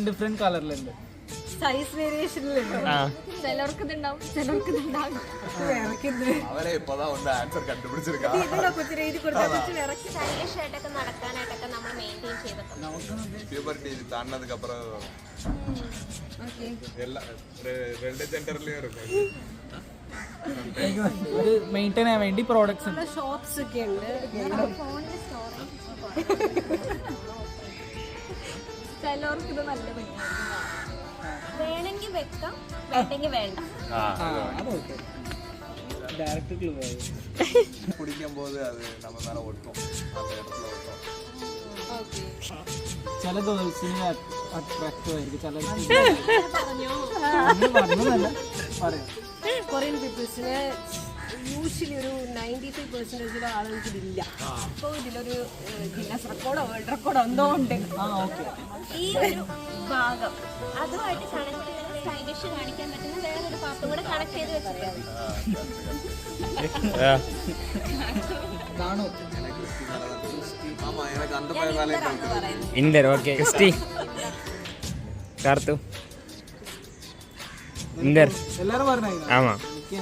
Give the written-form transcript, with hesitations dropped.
Different കളറിലുണ്ട്, size വേരിയേഷനിലുണ്ട്. ചിലർക്ക് ഇതുണ്ടാവും, ചിലർക്ക് ഇതുണ്ടാവും. സ്റ്റൈലിഷ് ആയിട്ടൊക്കെ നടക്കാനായിട്ടൊക്കെ നമ്മൾ മെയിൻറ്റെയിൻ മെയിൻറ്റെയിൻ ചെയ്യാൻ വേണ്ടി പ്രോഡക്ട്സ് ഉണ്ട്. ഷോപ്സ് ഒക്കെ ഉണ്ട്. ചിലർക്ക് ഇത് നല്ല വേണമെങ്കിൽ വെക്കാം, വേണ്ടെങ്കിൽ വേണ്ട. ചില ഗേൾസിന് അട്രാക്റ്റീവ് ആയിരിക്കും, ചില കൊറിയൻ പീപ്പിൾസിന് യൂഷ്വലി ഒരു 95% ആളുകൾക്ക് ഇതില്ല. അപ്പോൾ ഇതിലൊരു ഗിന്നസ് റെക്കോർഡോ വേൾഡ് റെക്കോർഡോ എന്തോ ഉണ്ട്. ഈ ഒരു ഭാഗം അതുമായിട്ട് കണക്ട് ചെയ്ത് സ്റ്റൈലിഷ് കാണിക്കാൻ പറ്റുന്ന വേറൊരു പാർട്ടും കൂടെ കണക്ട് ചെയ്ത് വെച്ചിട്ടുണ്ട്. ഇന്റർ ഓക്കെ കാർത്തു ഇന്റർ എല്ലാരും പറഞ്ഞു. ആമാ എനിക്ക്